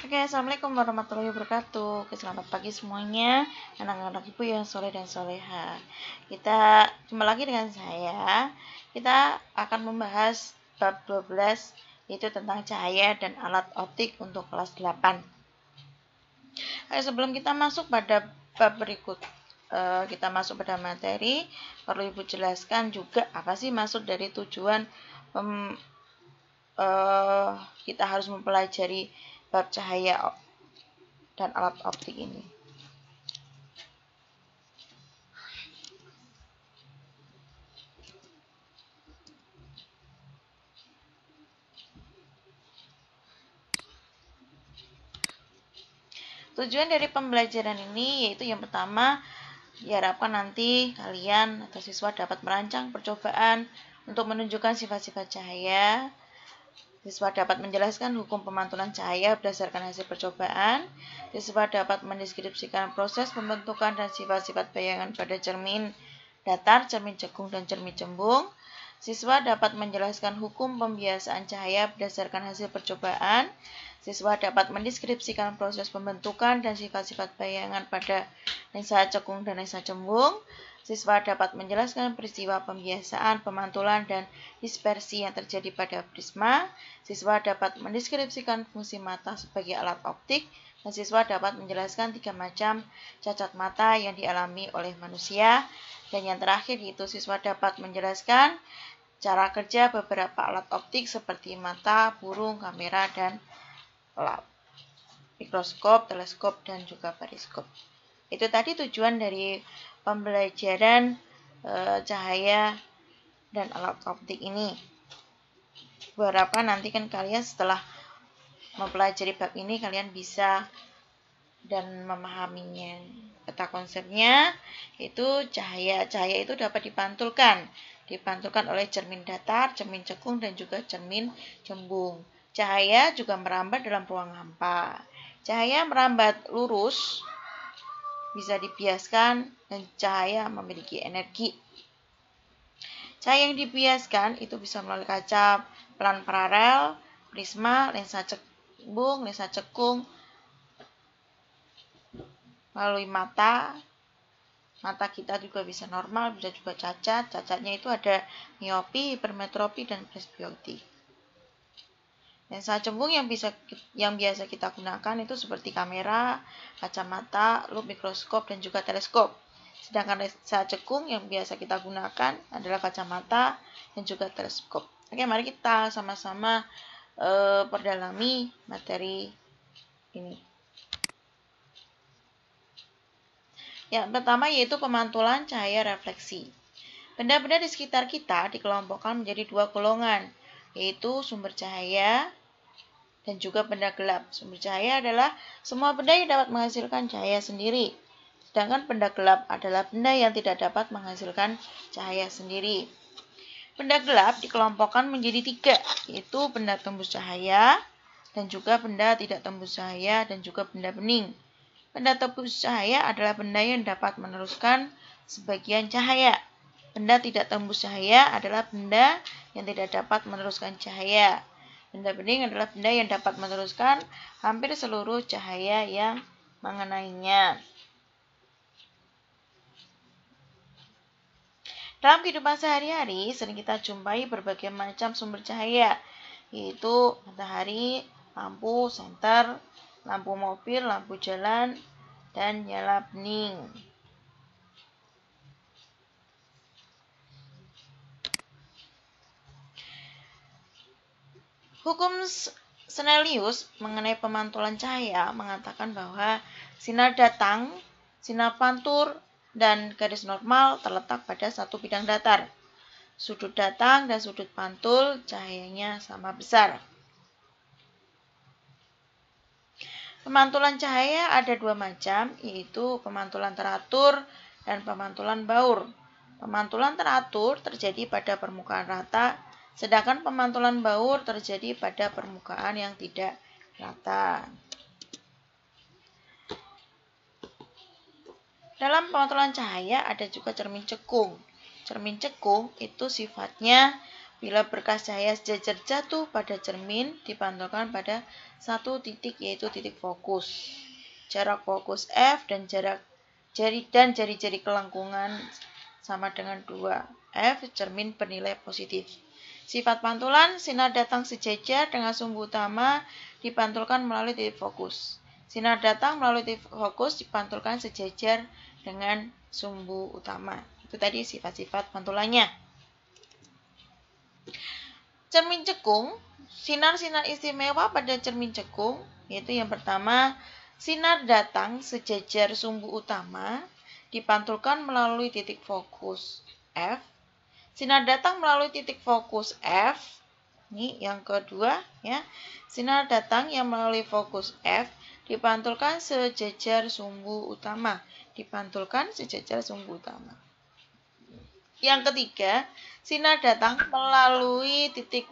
Oke, assalamualaikum warahmatullahi wabarakatuh. Selamat pagi semuanya, anak-anak ibu yang soleh dan soleha. Kita kembali lagi dengan saya. Kita akan membahas bab 12, yaitu tentang cahaya dan alat optik untuk kelas 8. Sebelum kita masuk pada bab berikut, kita masuk pada materi, perlu ibu jelaskan juga apa sih maksud dari tujuan kita harus mempelajari bab cahaya dan alat optik ini. Tujuan dari pembelajaran ini yaitu yang pertama, diharapkan nanti kalian atau siswa dapat merancang percobaan untuk menunjukkan sifat-sifat cahaya. Siswa dapat menjelaskan hukum pemantulan cahaya berdasarkan hasil percobaan. Siswa dapat mendeskripsikan proses pembentukan dan sifat-sifat bayangan pada cermin datar, cermin cekung, dan cermin cembung. Siswa dapat menjelaskan hukum pembiasaan cahaya berdasarkan hasil percobaan. Siswa dapat mendeskripsikan proses pembentukan dan sifat-sifat bayangan pada lensa cekung dan lensa cembung. Siswa dapat menjelaskan peristiwa pembiasaan, pemantulan, dan dispersi yang terjadi pada prisma. Siswa dapat mendeskripsikan fungsi mata sebagai alat optik. Dan siswa dapat menjelaskan 3 macam cacat mata yang dialami oleh manusia. Dan yang terakhir yaitu siswa dapat menjelaskan cara kerja beberapa alat optik seperti mata, burung, kamera, dan mikroskop, teleskop, dan juga periskop. Itu tadi tujuan dari pembelajaran cahaya dan alat optik ini. Berharapkan nanti kan kalian setelah mempelajari bab ini kalian bisa dan memahaminya. Peta konsepnya itu cahaya. Cahaya itu dapat dipantulkan oleh cermin datar, cermin cekung, dan juga cermin cembung. Cahaya juga merambat dalam ruang hampa. Cahaya merambat lurus bisa dibiaskan dan cahaya memiliki energi. Cahaya yang dibiaskan itu bisa melalui kaca pelan paralel, prisma, lensa cembung, lensa cekung, melalui mata. Mata kita juga bisa normal, bisa juga cacat. Cacatnya itu ada miopi, hipermetropi, dan presbiopi. Lensa cembung yang biasa kita gunakan itu seperti kamera, kacamata, lup mikroskop, dan juga teleskop. Sedangkan lensa cekung yang biasa kita gunakan adalah kacamata dan juga teleskop. Oke, mari kita sama-sama perdalami materi ini. Yang pertama yaitu pemantulan cahaya refleksi. Benda-benda di sekitar kita dikelompokkan menjadi 2 golongan, yaitu sumber cahaya dan juga benda gelap. Sumber cahaya adalah semua benda yang dapat menghasilkan cahaya sendiri. Sedangkan benda gelap adalah benda yang tidak dapat menghasilkan cahaya sendiri. Benda gelap dikelompokkan menjadi 3, yaitu benda tembus cahaya, dan juga benda tidak tembus cahaya, dan juga benda bening. Benda tembus cahaya adalah benda yang dapat meneruskan sebagian cahaya. Benda tidak tembus cahaya adalah benda yang tidak dapat meneruskan cahaya. Benda bening adalah benda yang dapat meneruskan hampir seluruh cahaya yang mengenainya. Dalam kehidupan sehari-hari sering kita jumpai berbagai macam sumber cahaya, yaitu matahari, lampu senter, lampu mobil, lampu jalan, dan nyala bening. Hukum Snellius mengenai pemantulan cahaya mengatakan bahwa sinar datang, sinar pantul, dan garis normal terletak pada satu bidang datar. Sudut datang dan sudut pantul cahayanya sama besar. Pemantulan cahaya ada 2 macam, yaitu pemantulan teratur dan pemantulan baur. Pemantulan teratur terjadi pada permukaan rata, sedangkan pemantulan baur terjadi pada permukaan yang tidak rata. Dalam pemantulan cahaya ada juga cermin cekung. Cermin cekung itu sifatnya Bila berkas cahaya sejajar jatuh pada cermin, dipantulkan pada satu titik, yaitu titik fokus. Jarak fokus F dan jari-jari kelengkungan sama dengan 2F, cermin bernilai positif. Sifat pantulan, sinar datang sejajar dengan sumbu utama dipantulkan melalui titik fokus. Sinar datang melalui titik fokus dipantulkan sejajar dengan sumbu utama. Itu tadi sifat-sifat pantulannya. Cermin cekung, sinar-sinar istimewa pada cermin cekung, yaitu yang pertama, sinar datang sejajar sumbu utama dipantulkan melalui titik fokus F. Sinar datang melalui titik fokus F. Ini yang kedua, ya. Sinar datang yang melalui fokus F dipantulkan sejajar sumbu utama. Dipantulkan sejajar sumbu utama. Yang ketiga, sinar datang melalui titik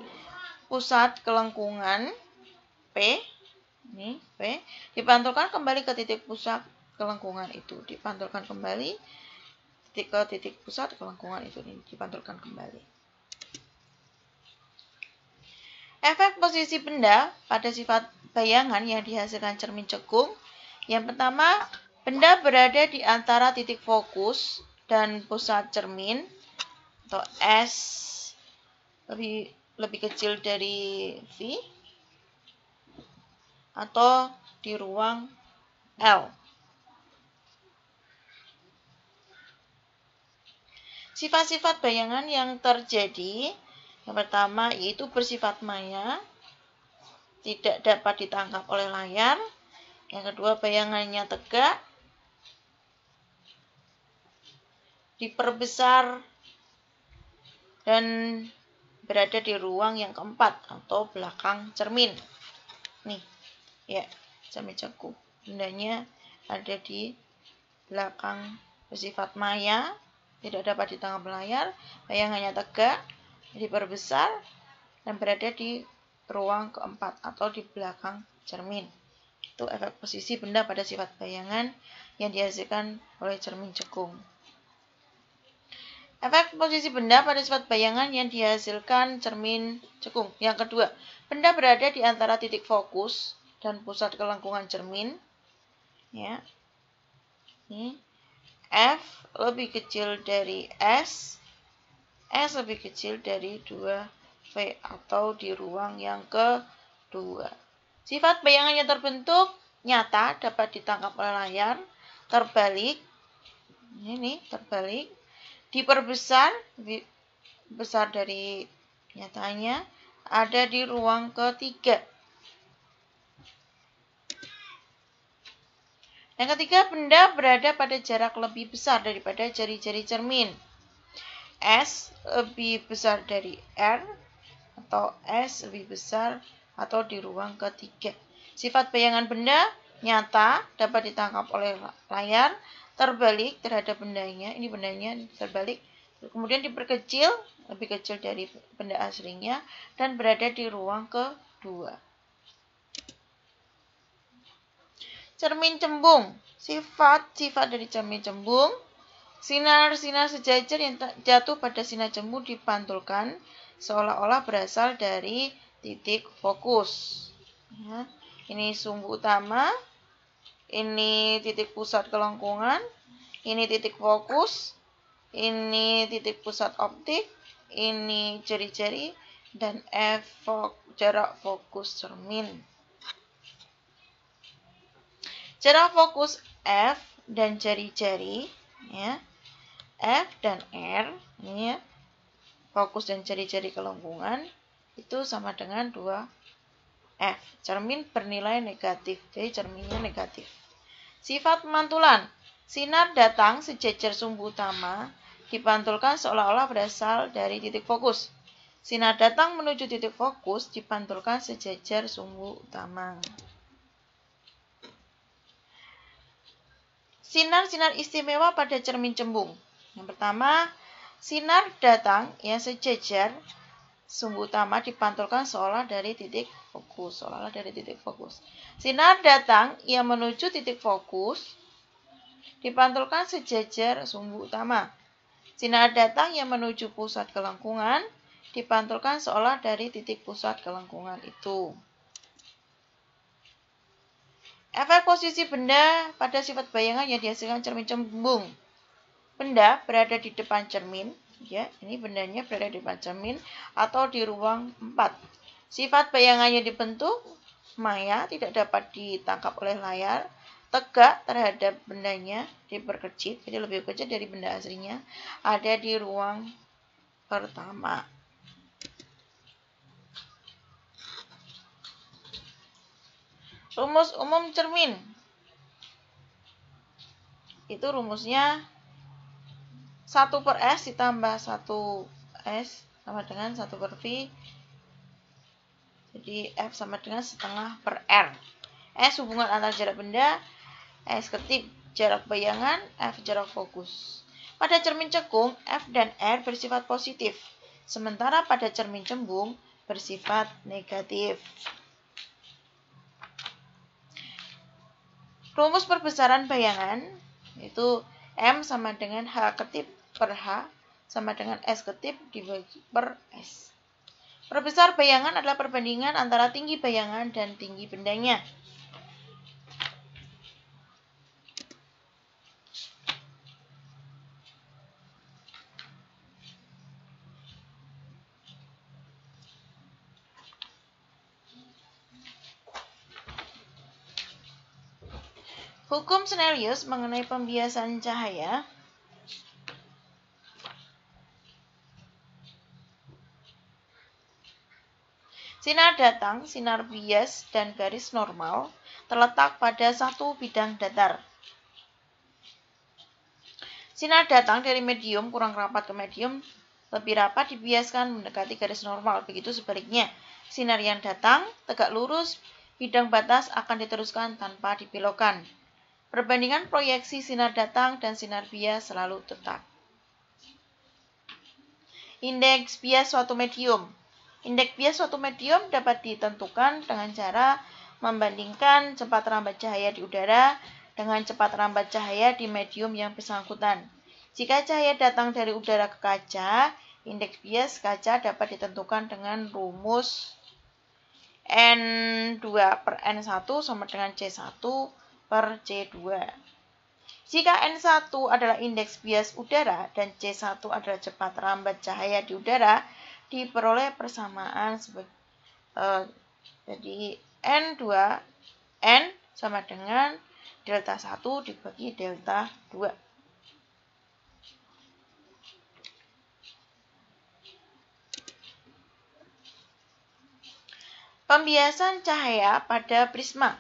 pusat kelengkungan P. Ini P. Dipantulkan kembali ke titik pusat kelengkungan itu. Dipantulkan kembali ke titik pusat kelengkungan itu. Dipantulkan kembali. Efek posisi benda pada sifat bayangan yang dihasilkan cermin cekung. Yang pertama, benda berada di antara titik fokus dan pusat cermin, atau S lebih kecil dari V, atau di ruang L. Sifat-sifat bayangan yang terjadi, yang pertama yaitu bersifat maya, tidak dapat ditangkap oleh layar. Yang kedua, bayangannya tegak, diperbesar, dan berada di ruang yang keempat atau belakang cermin. Nih, ya, cermin cekung. Bendanya ada di belakang, bersifat maya, tidak dapat ditangkap layar, bayangannya tegak, diperbesar, dan berada di ruang keempat atau di belakang cermin. Itu efek posisi benda pada sifat bayangan yang dihasilkan oleh cermin cekung. Efek posisi benda pada sifat bayangan yang dihasilkan cermin cekung. Yang kedua, benda berada di antara titik fokus dan pusat kelengkungan cermin. Ya. Ini F lebih kecil dari S lebih kecil dari 2V atau di ruang yang kedua. Sifat bayangan yang terbentuk nyata dapat ditangkap oleh layar, terbalik. Ini terbalik. Diperbesar, besar dari nyatanya, ada di ruang ketiga. Yang ketiga, benda berada pada jarak lebih besar daripada jari-jari cermin. S lebih besar dari R, atau S lebih besar atau di ruang ketiga. Sifat bayangan benda nyata dapat ditangkap oleh layar, terbalik terhadap bendanya, ini bendanya terbalik, kemudian diperkecil, lebih kecil dari benda aslinya, dan berada di ruang kedua. Cermin cembung. Sifat-sifat dari cermin cembung, sinar-sinar sejajar yang jatuh pada sinar cembung dipantulkan seolah-olah berasal dari titik fokus. Ya, ini sumbu utama, ini titik pusat kelengkungan, ini titik fokus, ini titik pusat optik, ini jari-jari, dan F jarak fokus cermin. Jarak fokus F dan jari-jari, ya, F dan R, ini ya, fokus dan jari-jari kelengkungan, itu sama dengan 2F. Cermin bernilai negatif, jadi cerminnya negatif. Sifat pemantulan. Sinar datang sejajar sumbu utama dipantulkan seolah-olah berasal dari titik fokus. Sinar datang menuju titik fokus dipantulkan sejajar sumbu utama. Sinar-sinar istimewa pada cermin cembung. Yang pertama, sinar datang yang sejajar sumbu utama dipantulkan seolah dari titik fokus. Sinar datang yang menuju titik fokus dipantulkan sejajar sumbu utama. Sinar datang yang menuju pusat kelengkungan dipantulkan seolah dari titik pusat ke lengkungan itu. Efek posisi benda pada sifat bayangan yang dihasilkan cermin cembung. Benda berada di depan cermin, ya, ini bendanya berada di depan cermin atau di ruang 4. Sifat bayangan yang dibentuk maya tidak dapat ditangkap oleh layar, tegak terhadap bendanya, diperkecil, jadi lebih kecil dari benda aslinya, ada di ruang pertama. Rumus umum cermin. Itu rumusnya 1/S ditambah 1S sama dengan 1/V. Jadi F sama dengan setengah per R. S hubungan antara jarak benda, S ketip jarak bayangan, F jarak fokus. Pada cermin cekung, F dan R bersifat positif, sementara pada cermin cembung bersifat negatif. Rumus perbesaran bayangan yaitu M sama dengan H ketip per H sama dengan S ketip dibagi per S. Perbesar bayangan adalah perbandingan antara tinggi bayangan dan tinggi bendanya. Hukum Snellius mengenai pembiasan cahaya. Sinar datang, sinar bias, dan garis normal terletak pada satu bidang datar. Sinar datang dari medium kurang rapat ke medium lebih rapat dibiaskan mendekati garis normal. Begitu sebaliknya, sinar yang datang tegak lurus, bidang batas akan diteruskan tanpa dibelokkan. Perbandingan proyeksi sinar datang dan sinar bias selalu tetap. Indeks bias suatu medium. Indeks bias suatu medium dapat ditentukan dengan cara membandingkan cepat rambat cahaya di udara dengan cepat rambat cahaya di medium yang bersangkutan. Jika cahaya datang dari udara ke kaca, indeks bias kaca dapat ditentukan dengan rumus N2 per N1 sama dengan C1 per C2. Jika N1 adalah indeks bias udara dan C1 adalah cepat rambat cahaya di udara, diperoleh persamaan jadi N2 N sama dengan delta 1 dibagi delta 2. Pembiasan cahaya pada prisma.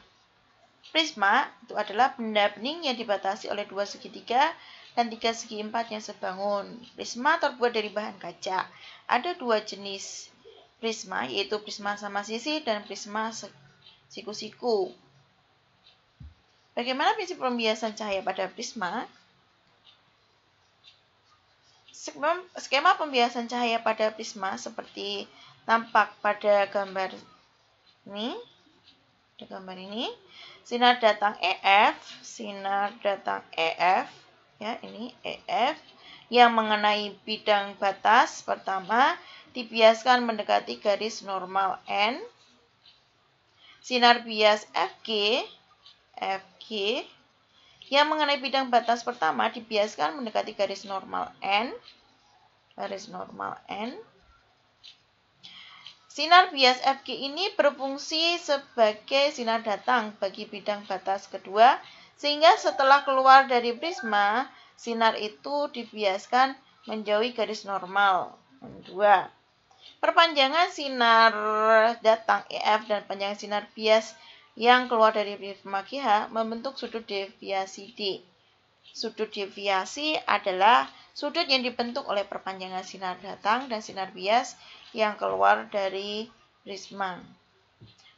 Prisma itu adalah benda bening yang dibatasi oleh 2 segitiga dan 3 segi 4 yang sebangun. Prisma terbuat dari bahan kaca. Ada 2 jenis prisma, yaitu prisma sama sisi dan prisma siku-siku. Bagaimana prinsip pembiasan cahaya pada prisma? Skema pembiasan cahaya pada prisma seperti tampak pada gambar ini. Pada gambar ini, sinar datang EF, ya ini EF yang mengenai bidang batas pertama dibiaskan mendekati garis normal N. Sinar bias FG yang mengenai bidang batas pertama dibiaskan mendekati garis normal N. Sinar bias FG ini berfungsi sebagai sinar datang bagi bidang batas kedua, sehingga setelah keluar dari prisma, sinar itu dibiaskan menjauhi garis normal. 2. Perpanjangan sinar datang EF dan panjang sinar bias yang keluar dari prisma GH membentuk sudut deviasi D. Sudut deviasi adalah sudut yang dibentuk oleh perpanjangan sinar datang dan sinar bias yang keluar dari prisma.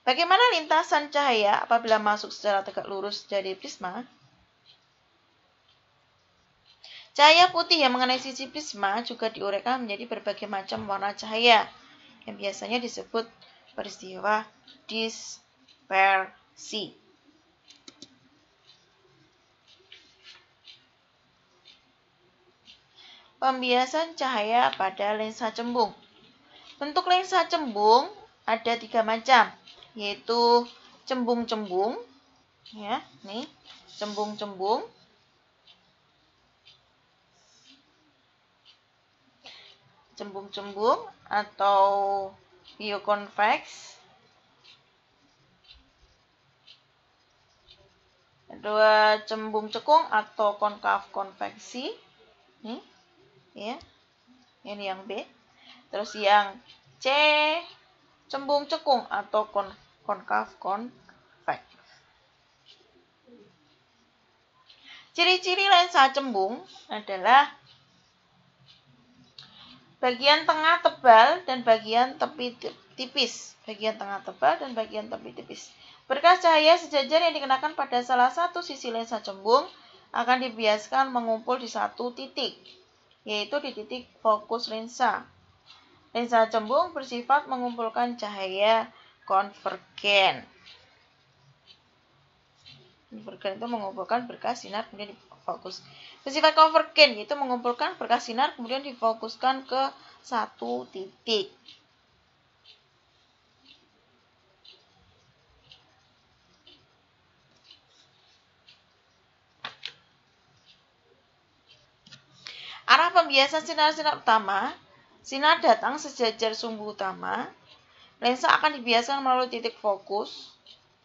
Bagaimana lintasan cahaya apabila masuk secara tegak lurus dari prisma? Cahaya putih yang mengenai sisi prisma juga diuraikan menjadi berbagai macam warna cahaya, yang biasanya disebut peristiwa dispersi. Pembiasan cahaya pada lensa cembung. Bentuk lensa cembung ada 3 macam, yaitu cembung-cembung, ya, nih, cembung-cembung, cembung-cembung atau biokonveks. Kedua, cembung cekung atau konkav konveksi. Nih, ya. Ini yang B. Terus yang C, cembung cekung atau konkav konveks. Ciri-ciri lensa cembung adalah bagian tengah tebal dan bagian tepi tipis. Bagian tengah tebal dan bagian tepi tipis. Berkas cahaya sejajar yang dikenakan pada salah satu sisi lensa cembung akan dibiaskan mengumpul di satu titik, yaitu di titik fokus lensa. Lensa cembung bersifat mengumpulkan cahaya konvergen. Konvergen itu mengumpulkan berkas sinar kemudian difokus. Bersifat konvergen yaitu mengumpulkan berkas sinar kemudian difokuskan ke satu titik. Arah pembiasan sinar-sinar utama, sinar datang sejajar sumbu utama. Lensa akan dibiaskan melalui titik fokus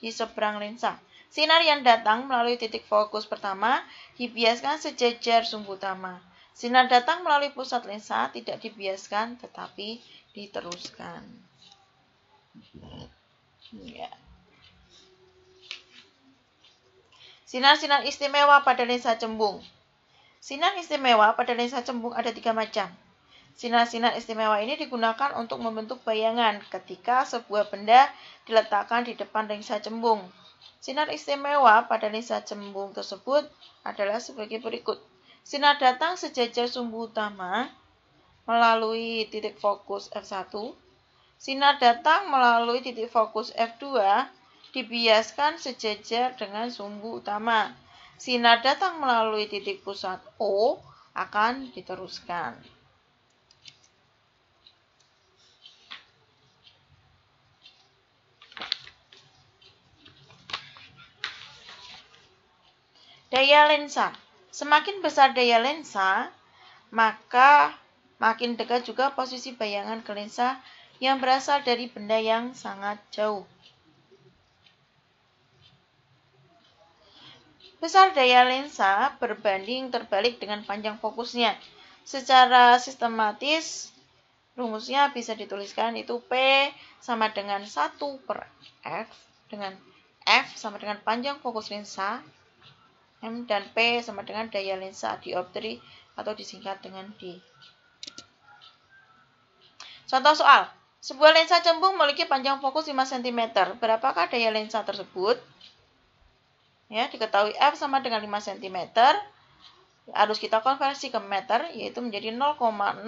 di seberang lensa. Sinar yang datang melalui titik fokus pertama dibiaskan sejajar sumbu utama. Sinar datang melalui pusat lensa tidak dibiaskan tetapi diteruskan. Ya. Sinar-sinar istimewa pada lensa cembung. Sinar istimewa pada lensa cembung ada 3 macam. Sinar-sinar istimewa ini digunakan untuk membentuk bayangan ketika sebuah benda diletakkan di depan lensa cembung. Sinar istimewa pada lensa cembung tersebut adalah sebagai berikut. Sinar datang sejajar sumbu utama melalui titik fokus F1. Sinar datang melalui titik fokus F2 dibiaskan sejajar dengan sumbu utama. Sinar datang melalui titik pusat O akan diteruskan. Daya lensa. Semakin besar daya lensa, maka makin dekat juga posisi bayangan ke lensa yang berasal dari benda yang sangat jauh. Besar daya lensa berbanding terbalik dengan panjang fokusnya. Secara sistematis, rumusnya bisa dituliskan itu P sama dengan 1/F, dengan F sama dengan panjang fokus lensa, M dan P sama dengan daya lensa dioptri atau disingkat dengan D. Contoh soal, sebuah lensa cembung memiliki panjang fokus 5 cm. Berapakah daya lensa tersebut? Ya, diketahui F sama dengan 5 cm. Harus kita konversi ke meter, yaitu menjadi 0,05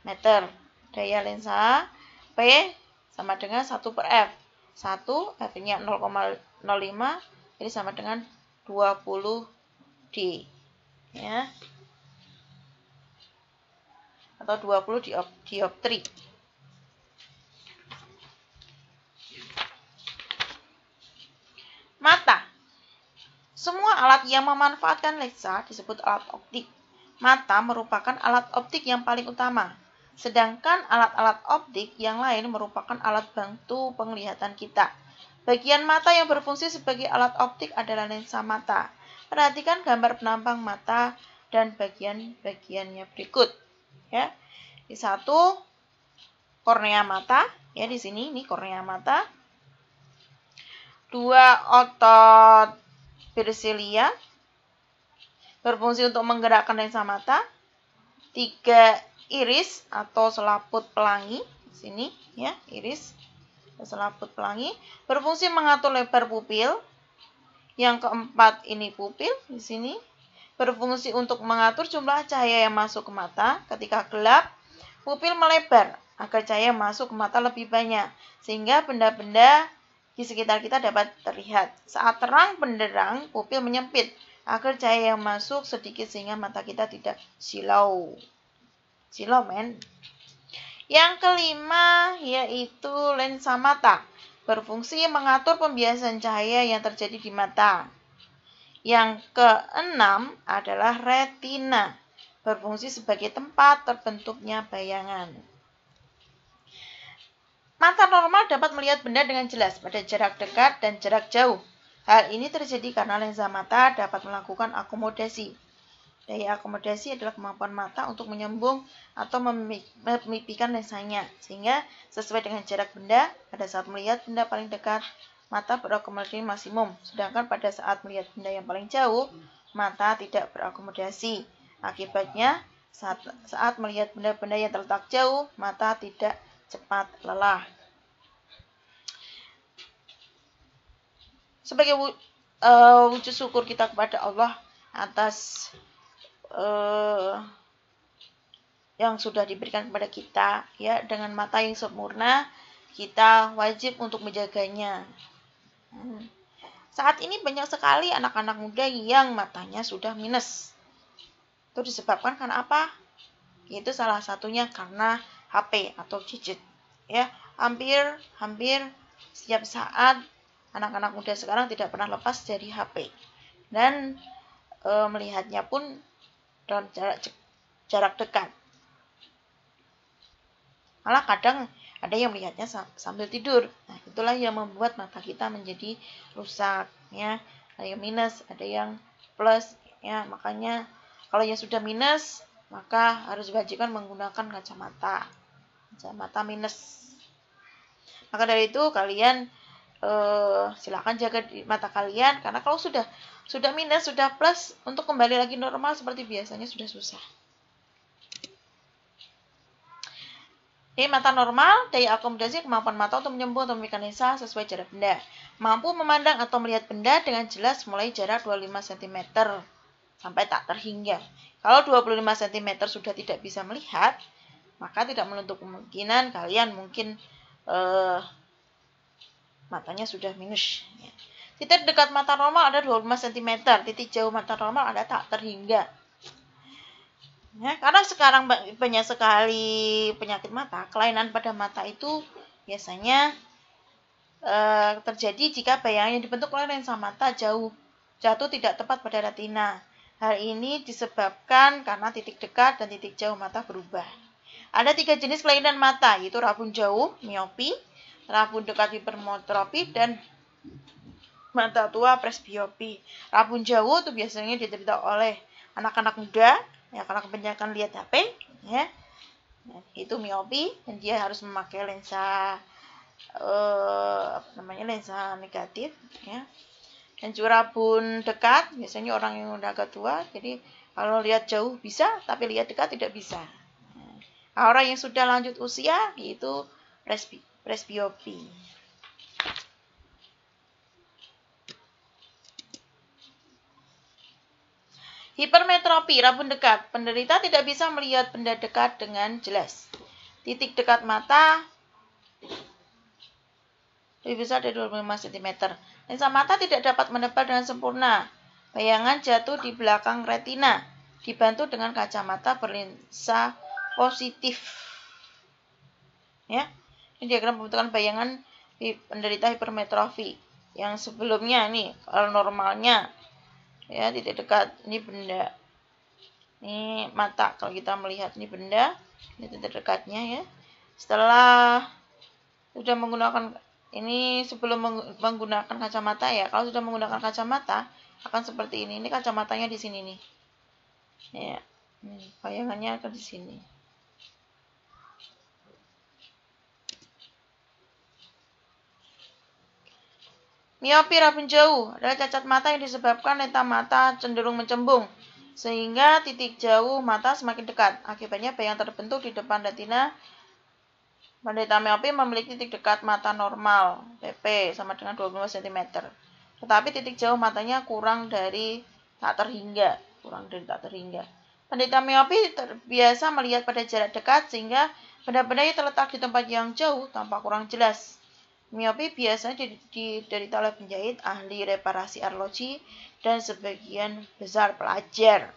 meter. Daya lensa P sama dengan 1/F. 1, F-nya 0,05, jadi sama dengan 20 D. Ya. Atau 20 dioptri. Mata. Semua alat yang memanfaatkan lensa disebut alat optik. Mata merupakan alat optik yang paling utama, sedangkan alat-alat optik yang lain merupakan alat bantu penglihatan kita. Bagian mata yang berfungsi sebagai alat optik adalah lensa mata. Perhatikan gambar penampang mata dan bagian-bagiannya berikut. Ya, di satu kornea mata, ya di sini ini kornea mata. 2 otot bersilia berfungsi untuk menggerakkan lensa mata. 3 iris atau selaput pelangi di sini, ya, iris selaput pelangi berfungsi mengatur lebar pupil. Yang keempat ini pupil di sini berfungsi untuk mengatur jumlah cahaya yang masuk ke mata. Ketika gelap, pupil melebar agar cahaya masuk ke mata lebih banyak sehingga benda-benda di sekitar kita dapat terlihat. Saat terang benderang, pupil menyempit agar cahaya yang masuk sedikit sehingga mata kita tidak silau. Silau, men. Yang kelima yaitu lensa mata, berfungsi mengatur pembiasan cahaya yang terjadi di mata. Yang keenam adalah retina, berfungsi sebagai tempat terbentuknya bayangan. Mata normal dapat melihat benda dengan jelas pada jarak dekat dan jarak jauh. Hal ini terjadi karena lensa mata dapat melakukan akomodasi. Daya akomodasi adalah kemampuan mata untuk menyambung atau memipihkan lensanya, sehingga sesuai dengan jarak benda, pada saat melihat benda paling dekat, mata berakomodasi maksimum, sedangkan pada saat melihat benda yang paling jauh, mata tidak berakomodasi. Akibatnya, saat melihat benda-benda yang terletak jauh, mata tidak cepat lelah. Sebagai wujud syukur kita kepada Allah atas yang sudah diberikan kepada kita, ya, dengan mata yang sempurna, kita wajib untuk menjaganya. Saat ini banyak sekali anak-anak muda yang matanya sudah minus. Itu disebabkan karena apa? Itu salah satunya karena HP atau gadget. Ya, hampir setiap saat anak-anak muda sekarang tidak pernah lepas dari HP. Dan melihatnya pun dalam jarak dekat. Malah kadang ada yang melihatnya sambil tidur. Nah, itulah yang membuat mata kita menjadi rusak, ya. Ada yang minus, ada yang plus, ya. Makanya kalau yang sudah minus, maka harus diwajibkan menggunakan kacamata minus. Maka dari itu kalian silakan jaga mata kalian, karena kalau sudah minus, sudah plus, untuk kembali lagi normal seperti biasanya sudah susah. Jadi mata normal, daya akomodasi kemampuan mata untuk menyambung atau memikirkan lensa sesuai jarak benda. Mampu memandang atau melihat benda dengan jelas mulai jarak 25 cm sampai tak terhingga. Kalau 25 cm sudah tidak bisa melihat, maka tidak menutup kemungkinan kalian mungkin matanya sudah minus. Titik dekat mata normal ada 25 cm, titik jauh mata normal ada tak terhingga. Ya, karena sekarang banyak sekali penyakit mata, kelainan pada mata itu biasanya terjadi jika bayangan yang dibentuk oleh lensa mata jatuh tidak tepat pada retina. Hal ini disebabkan karena titik dekat dan titik jauh mata berubah. Ada 3 jenis kelainan mata, yaitu rabun jauh, miopi, rabun dekat hipermetropi, dan mata tua presbiopi. Rabun jauh itu biasanya diderita oleh anak-anak muda, ya, karena kebanyakan lihat HP, ya. Itu miopi, dan dia harus memakai lensa lensa negatif, ya. Dan rabun dekat biasanya orang yang udah agak tua, jadi kalau lihat jauh bisa, tapi lihat dekat tidak bisa. Nah, orang yang sudah lanjut usia itu presbiopi. Hipermetropi, rabun dekat. Penderita tidak bisa melihat benda dekat dengan jelas. Titik dekat mata lebih besar dari 25 cm. Lensa mata tidak dapat menebal dengan sempurna. Bayangan jatuh di belakang retina, dibantu dengan kacamata berlensa positif. Ya, ini diagram pembentukan bayangan penderita hipermetrofi. Yang sebelumnya nih, kalau normalnya, ya, titik dekat ini benda, ini mata. Kalau kita melihat ini benda, ini titik dekatnya, ya. Setelah sudah menggunakan ini, sebelum menggunakan kacamata, ya, kalau sudah menggunakan kacamata akan seperti ini. Ini kacamatanya di sini nih, ya, bayangannya akan di sini. Miopi, rabun jauh, adalah cacat mata yang disebabkan lenta mata cenderung mencembung, sehingga titik jauh mata semakin dekat. Akibatnya bayangan terbentuk di depan retina. Penderita miopi memiliki titik dekat mata normal, PP, sama dengan 25 cm. Tetapi titik jauh matanya kurang dari tak terhingga. Penderita miopi terbiasa melihat pada jarak dekat, sehingga benda-benda yang terletak di tempat yang jauh tampak kurang jelas. Miopi biasanya diderita oleh penjahit, ahli reparasi arloji, dan sebagian besar pelajar.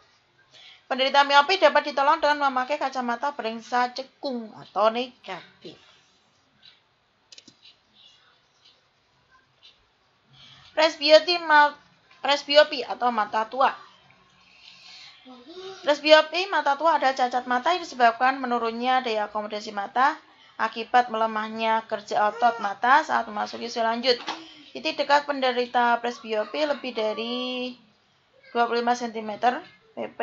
Penderita miopi dapat ditolong dengan memakai kacamata berlensa cekung atau negatif. Presbiopi atau mata tua. Presbiopi mata tua adalah cacat mata yang disebabkan menurunnya daya akomodasi mata akibat melemahnya kerja otot mata saat memasuki usia lanjut. Titik dekat penderita presbiopi lebih dari 25 cm, PP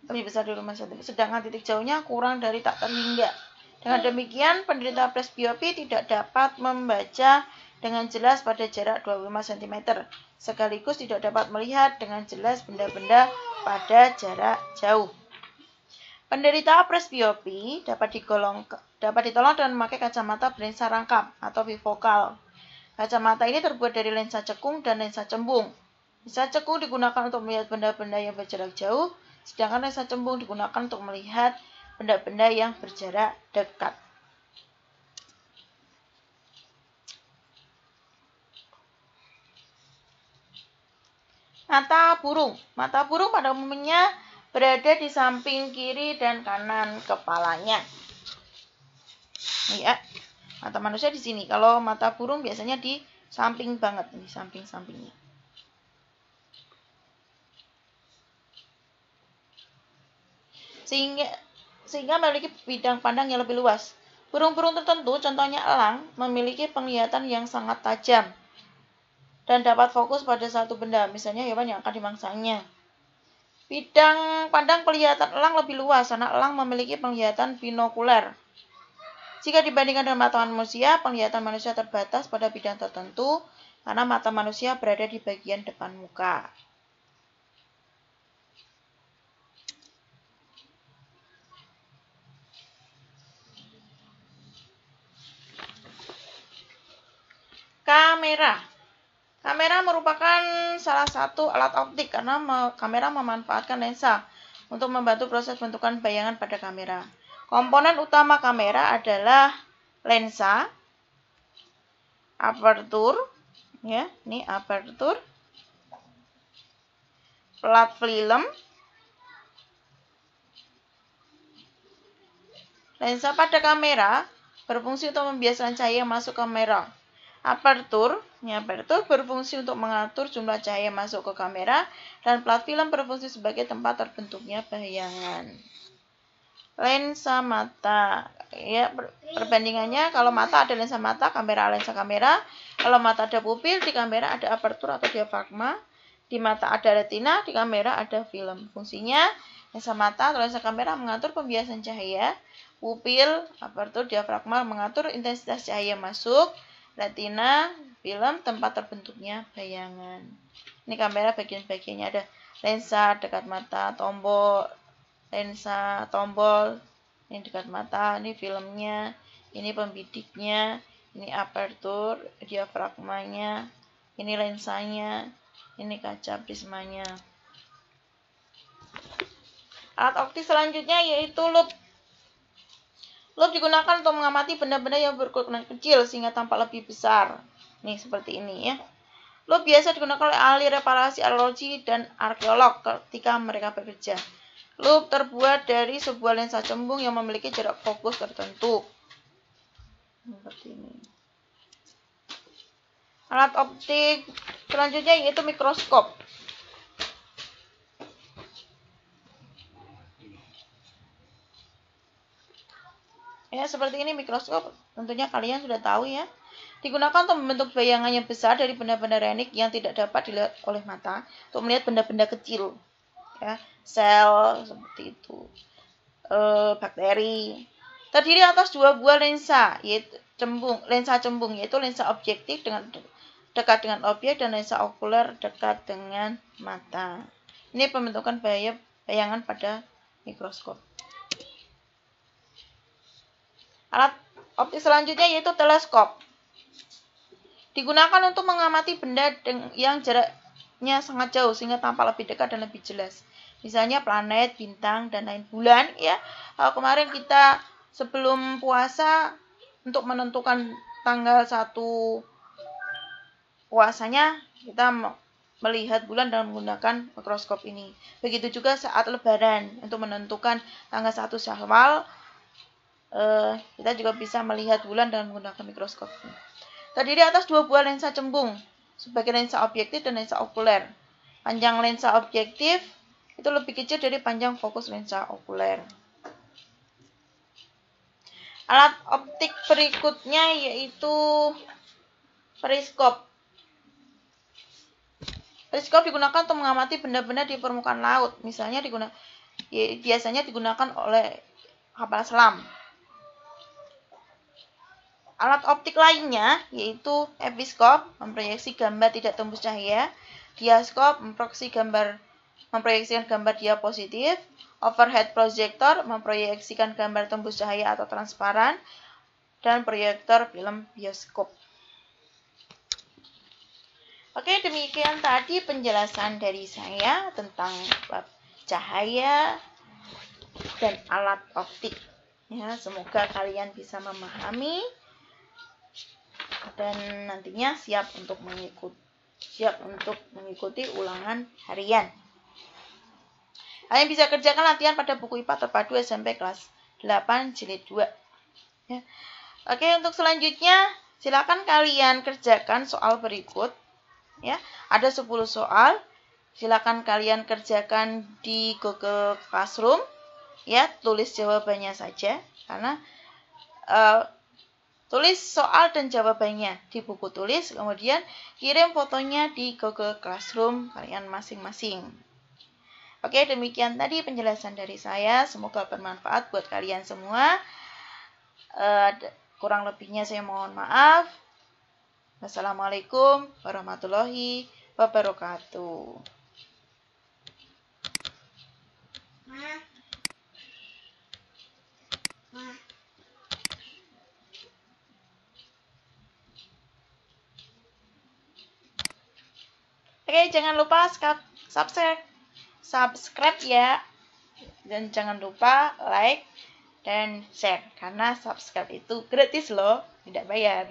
lebih besar dari 5 cm, sedangkan titik jauhnya kurang dari tak terhingga. Dengan demikian, penderita presbiopi tidak dapat membaca dengan jelas pada jarak 25 cm, sekaligus tidak dapat melihat dengan jelas benda-benda pada jarak jauh. Penderita presbiopi dapat ditolong dengan memakai kacamata berlensa rangkap atau bifokal. Kacamata ini terbuat dari lensa cekung dan lensa cembung. Lensa cekung digunakan untuk melihat benda-benda yang berjarak jauh, sedangkan lensa cembung digunakan untuk melihat benda-benda yang berjarak dekat. Mata burung. Mata burung pada umumnya berada di samping kiri dan kanan kepalanya. Ya, mata manusia di sini. Kalau mata burung biasanya di samping banget, di samping-sampingnya. Sehingga memiliki bidang pandang yang lebih luas. Burung-burung tertentu, contohnya elang, memiliki penglihatan yang sangat tajam dan dapat fokus pada satu benda, misalnya hewan yang akan dimangsanya. Bidang pandang penglihatan elang lebih luas karena elang memiliki penglihatan binokuler. Jika dibandingkan dengan mata manusia, penglihatan manusia terbatas pada bidang tertentu karena mata manusia berada di bagian depan muka. Kamera merupakan salah satu alat optik karena kamera memanfaatkan lensa untuk membantu proses bentukan bayangan pada kamera. Komponen utama kamera adalah lensa, apertur, ya, ini apertur, plat film, lensa pada kamera berfungsi untuk membiaskan cahaya masuk kamera. Apertur berfungsi untuk mengatur jumlah cahaya masuk ke kamera, dan plat film berfungsi sebagai tempat terbentuknya bayangan. Lensa mata, ya, perbandingannya kalau mata ada lensa mata, kamera lensa kamera. Kalau mata ada pupil, di kamera ada apertur atau diafragma. Di mata ada retina, di kamera ada film. Fungsinya lensa mata atau lensa kamera mengatur pembiasan cahaya, pupil, apertur, diafragma mengatur intensitas cahaya masuk, retina, film, tempat terbentuknya bayangan. Ini kamera bagian-bagiannya ada lensa dekat mata, tombol, lensa, tombol, ini dekat mata, ini filmnya, ini pembidiknya, ini apertur, diafragmanya, ini lensanya, ini kaca prismanya. Alat optik selanjutnya yaitu lup. Lup digunakan untuk mengamati benda-benda yang berukuran kecil sehingga tampak lebih besar. Nih seperti ini ya. Lup biasa digunakan oleh ahli reparasi arkeologi dan arkeolog ketika mereka bekerja. Lup terbuat dari sebuah lensa cembung yang memiliki jarak fokus tertentu. Seperti ini. Alat optik selanjutnya yaitu mikroskop. Ya, seperti ini mikroskop, tentunya kalian sudah tahu ya. Digunakan untuk membentuk bayangan yang besar dari benda-benda renik yang tidak dapat dilihat oleh mata, untuk melihat benda-benda kecil. Ya, sel seperti itu. Bakteri. Terdiri atas dua buah lensa, yaitu lensa cembung, yaitu lensa objektif dengan dekat dengan objek dan lensa okuler dekat dengan mata. Ini pembentukan bayangan pada mikroskop. Alat optik selanjutnya yaitu teleskop. Digunakan untuk mengamati benda yang jaraknya sangat jauh sehingga tampak lebih dekat dan lebih jelas. Misalnya planet, bintang, dan lain bulan ya. Kemarin kita sebelum puasa untuk menentukan tanggal 1 puasanya kita melihat bulan dengan menggunakan mikroskop ini. Begitu juga saat lebaran, untuk menentukan tanggal 1 Syawal, kita juga bisa melihat bulan dengan menggunakan mikroskop ini. Terdiri atas 2 buah lensa cembung, sebagai lensa objektif dan lensa okuler. Panjang lensa objektif itu lebih kecil dari panjang fokus lensa okuler. Alat optik berikutnya yaitu periskop. Periskop digunakan untuk mengamati benda-benda di permukaan laut. Misalnya biasanya digunakan oleh kapal selam. Alat optik lainnya yaitu episkop, memproyeksi gambar tidak tembus cahaya, diaskop, memproyeksikan gambar diapositif, overhead projector, memproyeksikan gambar tembus cahaya atau transparan, dan proyektor film bioskop. Oke, demikian tadi penjelasan dari saya tentang bab cahaya dan alat optik. Ya, semoga kalian bisa memahami dan nantinya siap untuk mengikuti ulangan harian. Kalian bisa kerjakan latihan pada buku IPA terpadu SMP kelas 8 jilid 2. Ya. Oke, untuk selanjutnya silakan kalian kerjakan soal berikut. Ya, ada 10 soal. Silakan kalian kerjakan di Google Classroom. Ya, tulis jawabannya saja karena tulis soal dan jawabannya di buku tulis, kemudian kirim fotonya di Google Classroom kalian masing-masing. Oke, demikian tadi penjelasan dari saya. Semoga bermanfaat buat kalian semua. Kurang lebihnya saya mohon maaf. Wassalamualaikum warahmatullahi wabarakatuh. Oke, jangan lupa subscribe ya. Dan jangan lupa like dan share. Karena subscribe itu gratis loh, tidak bayar.